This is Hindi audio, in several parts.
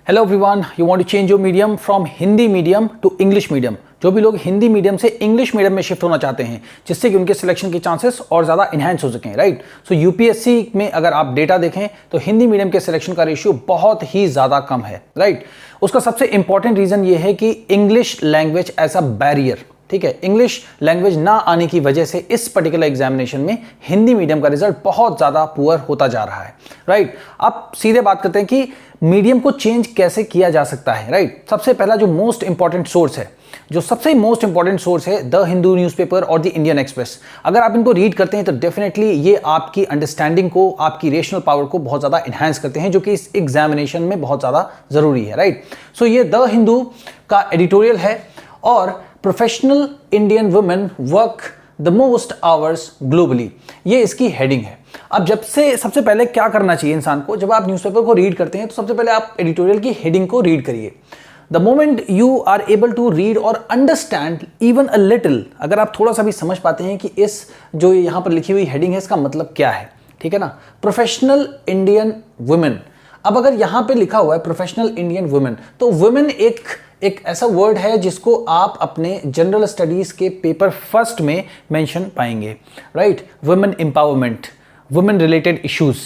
Hello everyone, you want to change your medium from Hindi medium to English medium. जो भी लोग हिंदी मीडियम से इंग्लिश मीडियम में शिफ्ट होना चाहते हैं जिससे कि उनके सिलेक्शन के चांसेस और ज़्यादा इन्हांस हो सकें, राइट। सो यूपीएससी में अगर आप डेटा देखें तो हिंदी मीडियम के सिलेक्शन का रेशियो बहुत ही ज़्यादा कम है, राइट। उसका सबसे इंपॉर्टेंट रीज़न ये है कि English language as a barrier, ठीक है, इंग्लिश लैंग्वेज ना आने की वजह से इस पर्टिकुलर एग्जामिनेशन में हिंदी मीडियम का रिजल्ट बहुत ज़्यादा पुअर होता जा रहा है, राइट। अब सीधे बात करते हैं कि मीडियम को चेंज कैसे किया जा सकता है, राइट। सबसे पहला जो मोस्ट इंपॉर्टेंट सोर्स है, जो सबसे मोस्ट इंपॉर्टेंट सोर्स है, द हिंदू न्यूज़पेपर और द इंडियन एक्सप्रेस। अगर आप इनको रीड करते हैं तो डेफिनेटली ये आपकी अंडरस्टैंडिंग को, आपकी रेशनल पावर को बहुत ज़्यादा इन्हांस करते हैं, जो कि इस एग्जामिनेशन में बहुत ज़्यादा ज़रूरी है, राइट। सो ये द हिंदू का एडिटोरियल है और professional Indian women work the most hours globally, ये इसकी हेडिंग है। अब सबसे पहले क्या करना चाहिए इंसान को, जब आप न्यूज़पेपर को रीड करते हैं तो सबसे पहले आप एडिटोरियल की हेडिंग को रीड करिए। The moment you are able to read और अंडरस्टैंड इवन अ लिटिल, अगर आप थोड़ा सा भी समझ पाते हैं कि इस जो यहाँ पर लिखी हुई हेडिंग है इसका मतलब क्या है, ठीक है ना, प्रोफेशनल इंडियन वुमेन। अब अगर यहाँ पे लिखा हुआ है प्रोफेशनल इंडियन वुमेन, तो वुमेन एक ऐसा वर्ड है जिसको आप अपने जनरल स्टडीज के पेपर फर्स्ट में मेंशन पाएंगे, right. Women empowerment, women related issues,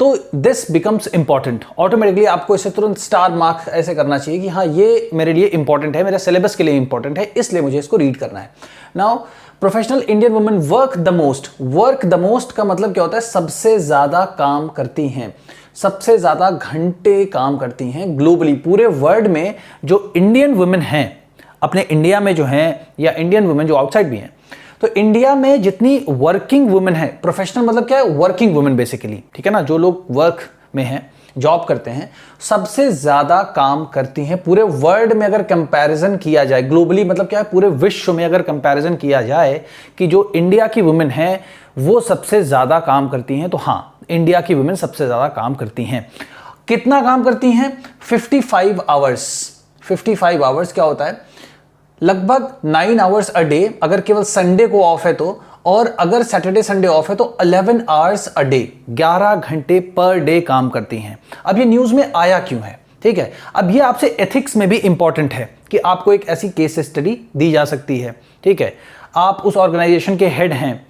तो दिस बिकम्स इंपॉर्टेंट। ऑटोमेटिकली आपको इसे तुरंत स्टार मार्क ऐसे करना चाहिए कि हाँ ये मेरे लिए इंपॉर्टेंट है, मेरे सिलेबस के लिए इंपॉर्टेंट है, इसलिए मुझे इसको रीड करना है। Now professional Indian women work the most, work the most का मतलब क्या होता है, सबसे ज्यादा काम करती हैं, सबसे ज्यादा घंटे काम करती हैं ग्लोबली, पूरे वर्ल्ड में। जो इंडियन वुमेन हैं अपने इंडिया में जो हैं, या इंडियन वुमेन जो आउटसाइड भी हैं, तो इंडिया में जितनी वर्किंग वुमेन है, प्रोफेशनल मतलब क्या है, वर्किंग वुमेन बेसिकली, ठीक है ना, जो लोग वर्क में हैं, जॉब करते हैं, सबसे ज्यादा काम करती हैं पूरे वर्ल्ड में। अगर कंपैरिजन किया जाए ग्लोबली, मतलब क्या है, पूरे विश्व में अगर कंपैरिजन किया जाए कि जो इंडिया की वुमेन है वो सबसे ज्यादा काम करती हैं, तो हाँ, इंडिया की वुमेन सबसे ज्यादा काम करती हैं। कितना काम करती हैं? 55 आवर्स। 55 आवर्स क्या होता है, लगभग 9 आवर्स अ डे, अगर केवल संडे को ऑफ है तो, और अगर सैटरडे संडे ऑफ है तो 11 आवर्स अ डे, 11 घंटे पर डे काम करती हैं। अब ये न्यूज में आया क्यों है, ठीक है। अब ये आपसे एथिक्स में भी इंपॉर्टेंट है कि आपको एक ऐसी केस स्टडी दी जा सकती है, ठीक है। आप उस ऑर्गेनाइजेशन के हेड हैं,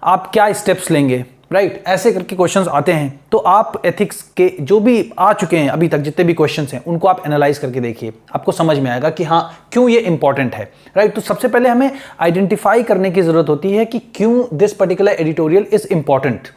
आप क्या स्टेप्स लेंगे, राइट, ऐसे करके क्वेश्चंस आते हैं। तो आप एथिक्स के जो भी आ चुके हैं अभी तक जितने भी क्वेश्चंस हैं उनको आप एनालाइज करके देखिए, आपको समझ में आएगा कि हाँ क्यों ये इंपॉर्टेंट है, राइट। तो सबसे पहले हमें आइडेंटिफाई करने की जरूरत होती है कि क्यों this particular editorial is important,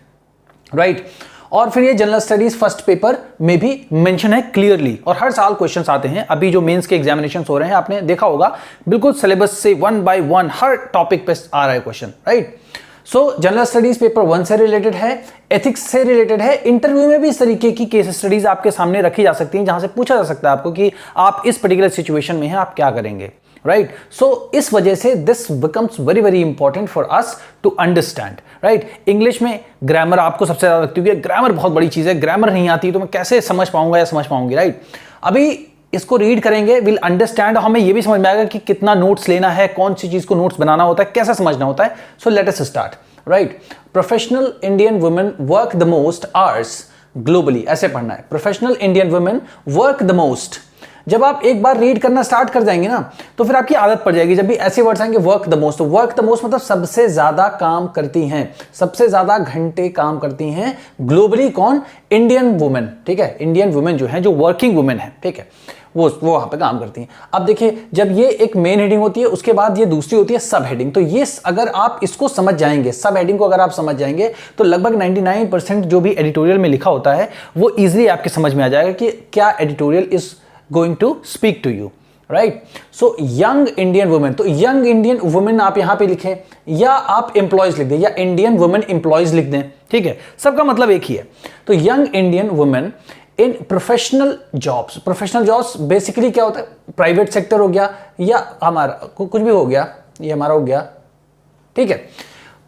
right. और फिर ये जनरल स्टडीज फर्स्ट पेपर में भी मेंशन है क्लियरली, और हर साल क्वेश्चंस आते हैं। अभी जो मेंस के एग्जामिनेशंस हो रहे हैं आपने देखा होगा, बिल्कुल सिलेबस से 1 by 1 हर टॉपिक पे आ रहा है क्वेश्चन, राइट। सो जनरल स्टडीज पेपर 1 से रिलेटेड है, एथिक्स से रिलेटेड है। इंटरव्यू में भी इस तरीके की केस स्टडीज आपके सामने रखी जा सकती हैं जहां से पूछा जा सकता है आपको कि आप इस पर्टिकुलर सिचुएशन में हैं, आप क्या करेंगे, राइट। सो इस वजह से this becomes very very important for us to understand, right. English में ग्रामर आपको सबसे ज्यादा लगती है, ग्रामर बहुत बड़ी चीज है, ग्रामर नहीं आती तो मैं कैसे समझ पाऊंगा या समझ पाऊंगी, राइट। अभी इसको रीड करेंगे, विल अंडरस्टैंड, हमें यह भी समझ में आएगा कि कितना नोट्स लेना है, कौन सी चीज को नोट्स बनाना होता है, कैसे समझना होता है। So let us start, right. Professional Indian women work the most hours globally, ऐसे पढ़ना है, professional Indian women work the most. जब आप एक बार रीड करना स्टार्ट कर जाएंगे ना तो फिर आपकी आदत पड़ जाएगी, जब भी ऐसे वर्ड्स आएंगे वर्क द मोस्ट, तो वर्क द मोस्ट मतलब सबसे ज्यादा काम करती हैं, सबसे ज्यादा घंटे काम करती हैं ग्लोबली। कौन? इंडियन वुमेन, ठीक है, इंडियन वुमेन जो है, जो वर्किंग वुमेन है, ठीक है, वो वहां पे काम करती हैं। अब देखिए, जब ये एक मेन हेडिंग होती है उसके बाद ये दूसरी होती है सब हेडिंग, तो ये अगर आप इसको समझ जाएंगे, सब हेडिंग को अगर आप समझ जाएंगे तो लगभग 99% जो भी एडिटोरियल में लिखा होता है वो इजीली आपके समझ में आ जाएगा कि क्या editorial is going to speak to you, right. So young Indian women, तो यंग इंडियन वुमेन आप यहां पे लिखें या आप एम्प्लॉयज लिख दें या इंडियन वुमेन एम्प्लॉयज लिख दें, ठीक है, सबका मतलब एक ही है। तो young Indian women in professional jobs, professional jobs basically क्या होता है, प्राइवेट सेक्टर हो गया या हमारा कुछ भी हो गया, ये हमारा हो गया, ठीक है।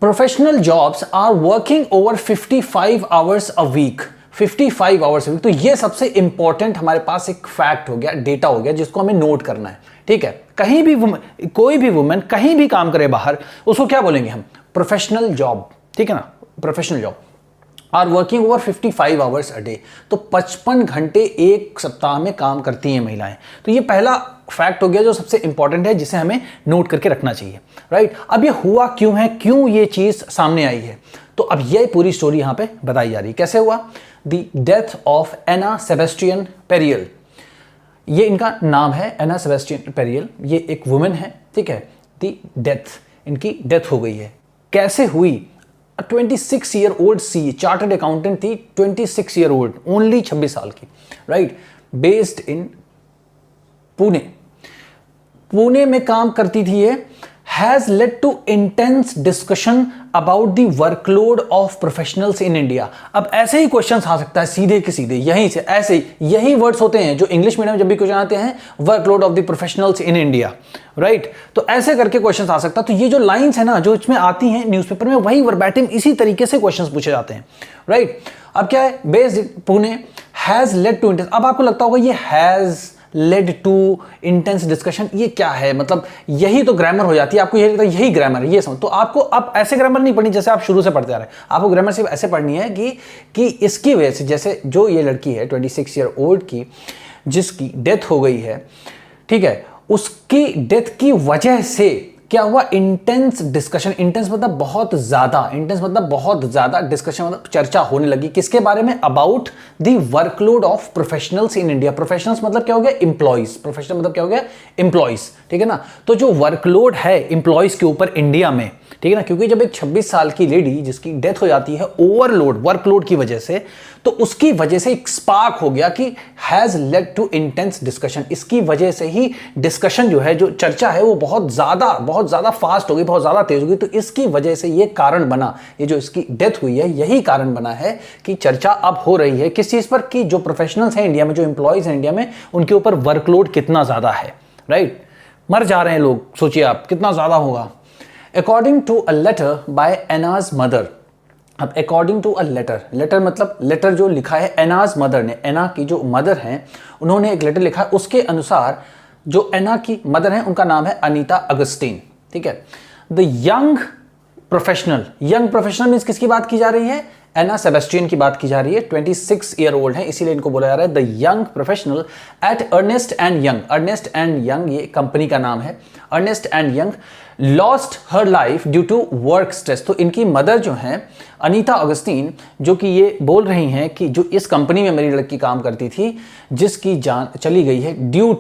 Professional jobs are working over 55 hours a week, 55 hours a week. तो ये सबसे इंपॉर्टेंट हमारे पास एक फैक्ट हो गया, डेटा हो गया, जिसको हमें नोट करना है, ठीक है। कहीं भी कोई भी वुमेन कहीं भी काम करे बाहर, उसको क्या बोलेंगे हम? प्रोफेशनल जॉब, ठीक है ना, professional job. Are working over 55 hours a day. तो 55 घंटे एक सप्ताह में काम करती हैं महिलाएं। तो ये पहला फैक्ट हो गया जो सबसे इंपॉर्टेंट है, जिसे हमें नोट करके रखना चाहिए, राइट। अब ये हुआ क्यों है, क्यों ये चीज सामने आई है, तो अब ये पूरी स्टोरी यहां पे बताई जा रही है। कैसे हुआ? The death of Anna Sebastian Perayil, ये इनका नाम है, एना सेबेस्टियन पेरियल, ये एक वुमेन है, ठीक है। द डेथ, इनकी डेथ हो गई है। कैसे हुई? 26 year old she chartered accountant थी, 26 ईयर ओल्ड, ओनली 26 साल की, right, based in Pune, Pune में काम करती थी ये। Has led to intense discussion about the workload of professionals in India. अब ऐसे ही क्वेश्चन आ सकता है सीधे के सीधे, यहीं से ऐसे ही, यही वर्ड्स होते हैं जो इंग्लिश मीडियम में जब भी क्वेश्चन आते हैं, workload of the professionals in India, right. तो ऐसे करके क्वेश्चन आ सकता है। तो ये जो लाइंस है ना जो इसमें आती हैं न्यूज़पेपर में, वही वर्बैटिम इसी तरीके से क्वेश्चन पूछे जाते हैं, राइट। अब क्या है? Based Pune, has led to intense. अब आपको लगता होगा ये has led to intense discussion, ये क्या है? मतलब यही तो ग्रामर हो जाती है, आपको यही लगता है यही ग्रामर है, ये समझ। तो आपको अब ऐसे ग्रामर नहीं पढ़नी जैसे आप शुरू से पढ़ते आ रहे हैं, आपको ग्रामर सिर्फ ऐसे पढ़नी है कि इसकी वजह से, जैसे जो ये लड़की है 26 ईयर ओल्ड की, जिसकी डेथ हो गई है, ठीक है, उसकी डेथ की वजह से क्या हुआ? इंटेंस डिस्कशन, इंटेंस मतलब बहुत ज्यादा, इंटेंस मतलब बहुत ज्यादा, डिस्कशन मतलब चर्चा होने लगी किसके बारे में? About the workload of professionals in India. Professionals मतलब क्या हो गया? एम्प्लॉइज। प्रोफेशनल मतलब क्या हो गया? एम्प्लॉइज, ठीक है ना। तो जो वर्कलोड है एम्प्लॉइज के ऊपर इंडिया में, ठीक है ना, क्योंकि जब एक 26 साल की लेडी जिसकी डेथ हो जाती है ओवरलोड, वर्कलोड की वजह से, तो उसकी वजह से एक स्पार्क हो गया कि has led to intense discussion. इसकी वजह से ही डिस्कशन जो है, जो चर्चा है, वो बहुत ज्यादा फास्ट हो गई, बहुत ज्यादा तेज हो गई। तो इसकी वजह से ये कारण बना, ये जो इसकी डेथ हुई है, यही कारण बना है कि चर्चा अब हो रही है किस चीज पर? कि जो प्रोफेशनल्स हैं इंडिया में, जो एम्प्लॉयज हैं इंडिया में, उनके ऊपर वर्कलोड कितना ज्यादा है, राइट। मर जा रहे हैं लोग, सोचिए आप कितना ज्यादा होगा। According to a letter by Anna's mother. अब according to a letter, letter मतलब लेटर जो लिखा है एनाज मदर ने, एना की जो मदर हैं उन्होंने एक लेटर लिखा है। उसके अनुसार जो एना की मदर हैं उनका नाम है अनीता अगस्टीन, ठीक है। The young professional, young professional means किसकी बात की जा रही है? एना सेबेस्टियन की बात की जा रही है। 26 ईयर ओल्ड है, इसीलिए इनको बोला जा रहा है the young professional at Ernst and Young. Ernst and Young ये कंपनी का नाम है। Ernst and Young lost her life due to work stress. तो इनकी मदर जो हैं अनीता अगस्तीन, जो कि ये बोल रही हैं कि जो इस कंपनी में मेरी लड़की काम करती थी, जिसकी जान चली गई है ड्यू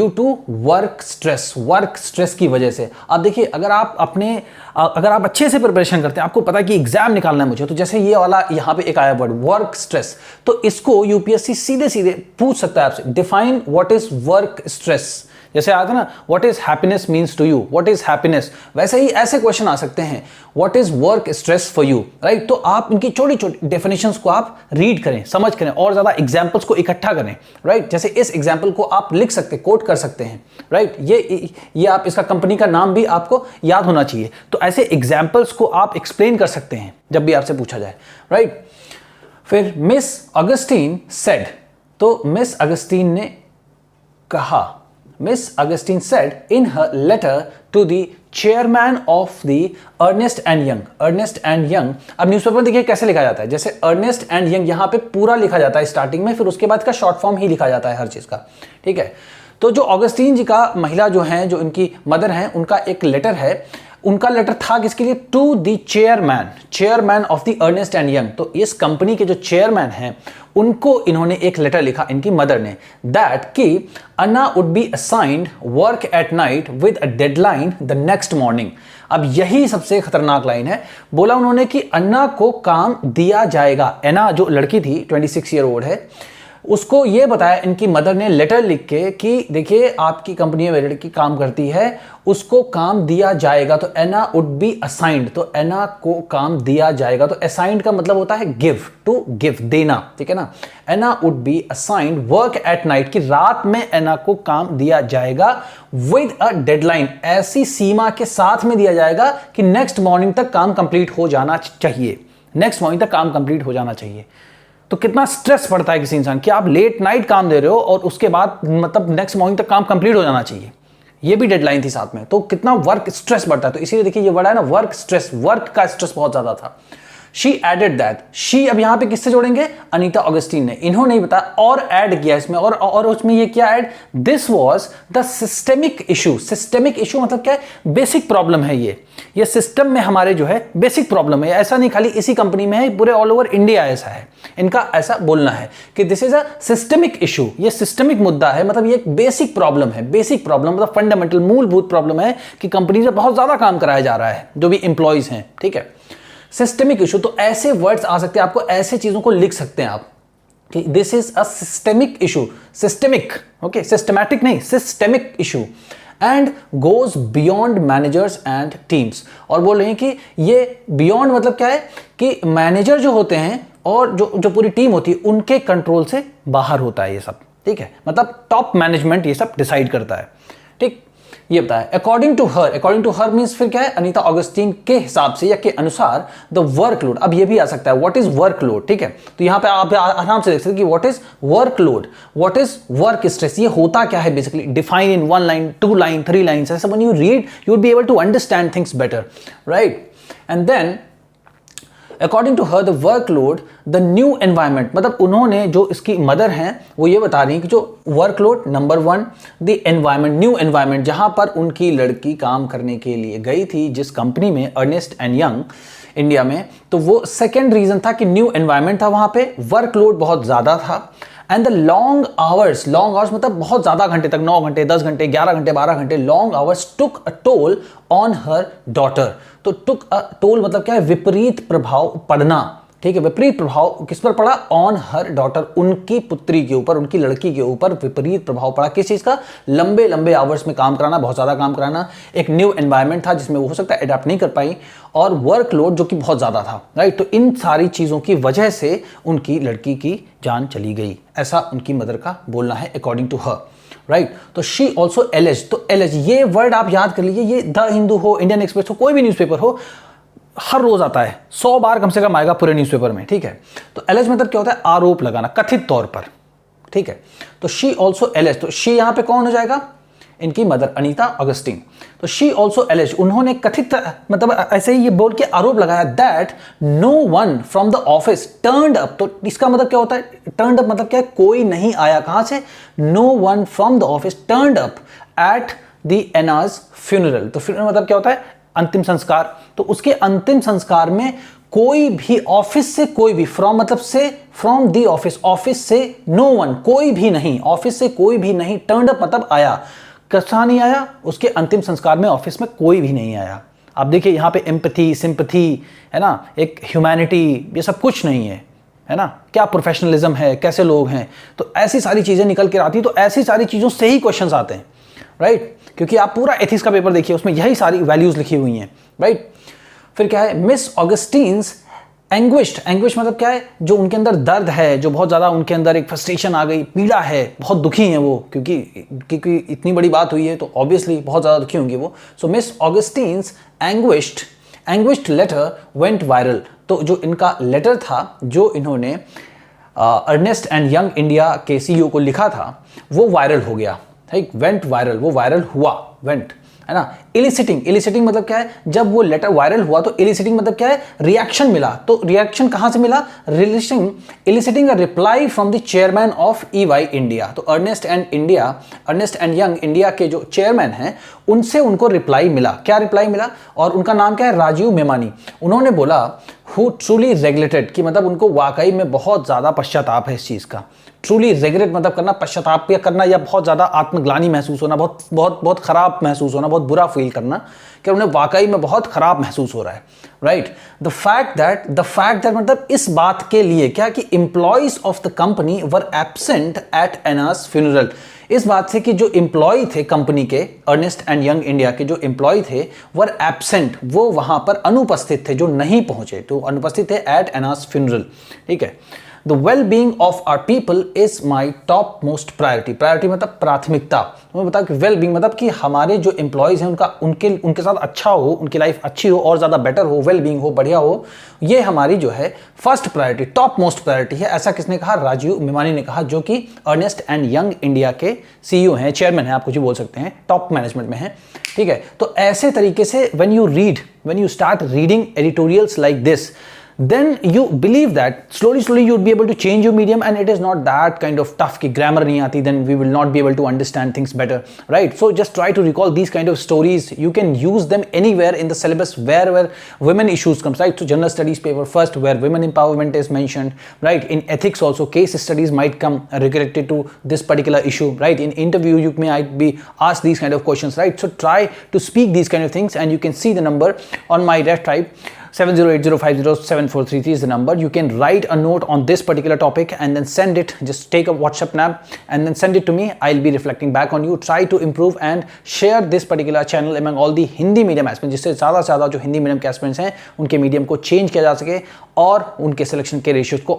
टू वर्क स्ट्रेस की वजह से। अब देखिए, अगर आप अच्छे से प्रिपरेशन करते हैं, आपको पता है कि एग्जाम निकालना है मुझे, तो जैसे ये वाला यहाँ पे एक आया वर्ड वर्क स्ट्रेस, तो इसको यूपीएससी सीधे सीधे पूछ सकता है आपसे, define what is work stress. जैसे आता ना what is happiness means to you, what is happiness, वैसे ही ऐसे क्वेश्चन आ सकते हैं, what is work stress for you, right. तो आप इनकी छोटी छोटी डेफिनेशंस को आप रीड करें, समझ करें, और ज्यादा एग्जांपल्स को इकट्ठा करें, राइट। जैसे इस एग्जांपल को आप लिख सकते, कोट कर सकते हैं, राइट। ये आप, इसका कंपनी का नाम भी आपको याद होना चाहिए। तो ऐसे एग्जांपल्स को आप एक्सप्लेन कर सकते हैं जब भी आपसे पूछा जाए, राइट। फिर मिस अगस्टीन सेड, तो मिस अगस्टीन ने कहा, Miss Augustine said in her letter to the chairman of the Ernst and Young. Ernst and Young, अब न्यूज़पेपर में देखिए कैसे लिखा जाता है, जैसे Ernst and Young यहाँ पे पूरा लिखा जाता है स्टार्टिंग में, फिर उसके बाद का शॉर्ट फॉर्म ही लिखा जाता है हर चीज़ का, ठीक है। तो जो ऑगस्टीन जी का महिला जो हैं, जो इनकी मदर हैं, उनका एक लेटर है। उनका लेटर था किसके लिए? To the chairman of the Ernst and Young. तो इस कंपनी के जो चेयरमैन हैं उनको इन्होंने एक लेटर लिखा, इनकी मदर ने, दैट कि Anna would be assigned work at night with a deadline the next morning. अब यही सबसे खतरनाक लाइन है। बोला उन्होंने कि अन्ना को काम दिया जाएगा। अन्ना जो लड़की थी 26 ईयर ओल्ड है, उसको ये बताया इनकी मदर ने लेटर लिख के कि देखिए आपकी कंपनी में लड़की काम करती है, उसको काम दिया जाएगा। तो एना वुड बी असाइंड, तो एना को काम दिया जाएगा। तो असाइंड का मतलब होता है गिव, टू गिव, देना, ठीक है ना। Anna would be assigned work at night, कि रात में एना को काम दिया जाएगा, विद अ डेडलाइन, ऐसी सीमा के साथ में दिया जाएगा कि नेक्स्ट मॉर्निंग तक काम कंप्लीट हो जाना चाहिए, नेक्स्ट मॉर्निंग तक काम कंप्लीट हो जाना चाहिए। तो कितना स्ट्रेस पड़ता है किसी इंसान कि आप लेट नाइट काम दे रहे हो और उसके बाद मतलब नेक्स्ट मॉर्निंग तक काम कंप्लीट हो जाना चाहिए, ये भी डेडलाइन थी साथ में। तो कितना वर्क स्ट्रेस बढ़ता है। तो इसीलिए देखिए ये वर्ड है ना वर्क स्ट्रेस, वर्क का स्ट्रेस बहुत ज्यादा था। शी एडेड दैट, शी अब यहां पे किससे जोड़ेंगे, अनीता ऑगस्टीन ने, इन्होंने ही बताया और ऐड किया इसमें, और उसमें ये क्या add, this was the systemic issue. Systemic issue मतलब क्या है, बेसिक प्रॉब्लम है ये सिस्टम में हमारे जो है बेसिक प्रॉब्लम है, ऐसा नहीं खाली इसी कंपनी में है, पूरे ऑल ओवर इंडिया ऐसा है, इनका ऐसा बोलना है कि this is a systemic issue, ये सिस्टमिक मुद्दा है, मतलब ये एक बेसिक प्रॉब्लम है, बेसिक प्रॉब्लम मतलब फंडामेंटल मूलभूत प्रॉब्लम है कि कंपनी से बहुत ज्यादा काम कराया जा रहा है जो भी एम्प्लॉइज हैं, ठीक है। सिस्टमिक इशू, तो ऐसे वर्ड्स आ सकते हैं, आपको ऐसे चीजों को लिख सकते हैं आप कि this is a systemic issue, systemic, okay, systematic नहीं, systemic issue and goes beyond managers and teams. और बोल रहे हैं कि ये बियॉन्ड मतलब क्या है कि मैनेजर जो होते हैं और जो पूरी टीम होती है उनके कंट्रोल से बाहर होता है ये सब, ठीक है, मतलब टॉप मैनेजमेंट ये सब डिसाइड करता है, ठीक। ये बताया अकॉर्डिंग टू हर मींस फिर क्या है, अनीता ऑगस्टीन के हिसाब से या के अनुसार द वर्कलोड, अब ये भी आ सकता है व्हाट इज वर्कलोड, ठीक है। तो यहां पे आप आराम से देख सकते हैं कि what is workload, what is work stress, ये होता क्या है basically, define in 1 line 2 line 3 lines, ऐसा when you read you will be able to understand things better, right. And then according to her the workload the new environment, मतलब उन्होंने जो इसकी मदर हैं वो ये बता रही हैं कि जो workload number 1 the environment, new environment, जहां पर उनकी लड़की काम करने के लिए गई थी जिस कंपनी में अर्नेस्ट एंड यंग इंडिया में, तो वो सेकेंड रीजन था कि न्यू एनवायरमेंट था, वहां पे वर्कलोड बहुत ज्यादा था एंड द लॉन्ग आवर्स मतलब बहुत ज्यादा घंटे तक, 9 घंटे 10 घंटे 11 घंटे 12 घंटे long hours took a toll on her daughter. तो टुक अ टोल मतलब क्या है, विपरीत प्रभाव पड़ना, ठीक है, विपरीत प्रभाव किस पर पड़ा, ऑन हर डॉटर, उनकी पुत्री के ऊपर, उनकी लड़की के ऊपर विपरीत प्रभाव पड़ा, किस चीज का, लंबे लंबे आवर्स में काम कराना, बहुत ज्यादा काम कराना, एक न्यू एनवायरमेंट था जिसमें वो हो सकता है अडैप्ट नहीं कर पाई, और वर्कलोड जो कि बहुत ज्यादा था, राइट। तो इन सारी चीजों की वजह से उनकी लड़की की जान चली गई, ऐसा उनकी मदर का बोलना है अकॉर्डिंग टू हर, राइट। तो शी ऑल्सो एलेज, तो एलेज ये वर्ड आप याद कर लीजिए, ये द हिंदू हो, इंडियन एक्सप्रेस हो, कोई भी न्यूज़पेपर हो, हर रोज आता है, 100 बार कम से कम आएगा पूरे न्यूज़पेपर में, ठीक है। तो एलेज मतलब क्या होता है, आरोप लगाना कथित तौर पर, ठीक है। तो शी ऑल्सो एलेज, तो शी यहां पे कौन हो जाएगा, इनकी मदर अनीता ऑगस्टीन। तो शी ऑल्सो एलेज, उन्होंने कथित मतलब ऐसे ही ये बोल के आरोप लगाया that no one from the office turned up. तो इसका मतलब क्या होता है, टर्न्ड अप मतलब क्या है, कोई नहीं आया, कहां से, no one from the office turned up at the Anna's funeral. तो फ्यूनरल मतलब क्या होता है, अंतिम संस्कार। तो उसके अंतिम संस्कार में कोई भी ऑफिस से, कोई भी, फ्रॉम मतलब से, फ्रॉम दी ऑफिस, ऑफिस से नो वन, कोई भी नहीं, ऑफिस से कोई भी नहीं, टर्न्ड अप मतलब आया, कैसा नहीं आया, उसके अंतिम संस्कार में ऑफिस में कोई भी नहीं आया। आप देखिए यहां पे एम्पैथी, सिंपैथी है ना, एक ह्यूमैनिटी, ये सब कुछ नहीं है ना, क्या प्रोफेशनलिज्म है, कैसे लोग हैं, तो ऐसी सारी चीजें निकल के आती, तो ऐसी सारी चीजों से ही क्वेश्चंस आते हैं, राइट। क्योंकि आप पूरा एथिक्स का पेपर देखिए, उसमें यही सारी वैल्यूज लिखी हुई हैं, राइट। फिर क्या है, मिस ऑगस्टीन्स एंग्विश्ड, एंग्विश मतलब क्या है, जो उनके अंदर दर्द है, जो बहुत ज्यादा उनके अंदर एक फ्रस्ट्रेशन आ गई, पीड़ा है, बहुत दुखी हैं वो, क्योंकि इतनी बड़ी बात हुई है तो ऑब्वियसली बहुत ज्यादा दुखी होंगे वो। So Miss Augustine's anguished letter went viral. तो जो इनका लेटर था, जो इन्होंने अर्नेस्ट एंड यंग इंडिया के सीईओ को लिखा था, वो वायरल हो गया, ठीक, वेंट वायरल, वो वायरल हुआ, वेंट, है ना। इलिसिटिंग मतलब क्या है, जब वो लेटर वायरल हुआ तो इलिसिटिंग मतलब क्या है, रिएक्शन मिला। तो रिएक्शन कहां से मिला, eliciting a reply from the chairman of EY India. तो अर्नेस्ट एंड यंग इंडिया के जो चेयरमैन हैं उनसे उनको रिप्लाई मिला। क्या रिप्लाई मिला, और उनका नाम क्या है, राजीव मेमानी। उन्होंने बोला हु ट्रूली रेगुलेटेड, कि मतलब उनको वाकई में बहुत ज्यादा पश्चाताप है इस चीज का। ट्रूली रेगरेट मतलब करना, पश्चाताप करना, या बहुत ज्यादा आत्मग्लानि महसूस होना, बहुत खराब महसूस होना, बहुत बुरा फील करना कि उन्हें वाकई में बहुत खराब महसूस हो रहा है, राइट। द फैक्ट दैट मतलब इस बात के लिए क्या कि employees of the company were absent at Anna's funeral. इस बात से कि जो एम्प्लॉय थे कंपनी के, अर्नेस्ट एंड यंग इंडिया के जो एम्प्लॉय थे, वर एब्सेंट, वो वहां पर अनुपस्थित थे, जो नहीं पहुंचे, तो अनुपस्थित थे एट एनास फ्यूनरल, ठीक है। The well-being of our people is my top most priority. Priority मतलब प्राथमिकता। मैं बताऊं कि well-being मतलब कि हमारे जो एम्प्लॉयज हैं उनके साथ अच्छा हो, उनकी लाइफ अच्छी हो और ज़्यादा बेटर हो, well-being हो, बढ़िया हो, ये हमारी जो है first priority, top most priority है। ऐसा किसने कहा, राजीव मेमानी ने कहा, जो कि अर्नेस्ट एंड यंग इंडिया के CEO हैं, चेयरमैन हैं, आप कुछ भी बोल सकते हैं, टॉप मैनेजमेंट में हैं, ठीक है। तो ऐसे तरीके से when you start reading editorials like this, then you believe that slowly you would be able to change your medium, and it is not that kind of tough कि grammar नहीं आती, then we will not be able to understand things better, right? So just try to recall these kind of stories. You can use them anywhere in the syllabus wherever women issues comes, right? So general studies paper first, where women empowerment is mentioned, right? In ethics also case studies might come related to this particular issue, right? In interview you might be asked these kind of questions, right? So try to speak these kind of things, and you can see the number on my left type. 7080507433 is the number. You can write a note on this particular topic and then send it. Just take a WhatsApp snap and then send it to me. I'll be reflecting back on you. Try to improve and share this particular channel among all the Hindi medium aspirants, जिससे ज़्यादा से ज़्यादा जो हिंदी मीडियम के एस्पिरेंट्स हैं उनके मीडियम को चेंज किया जा सके और उनके सिलेक्शन के रेशियोज को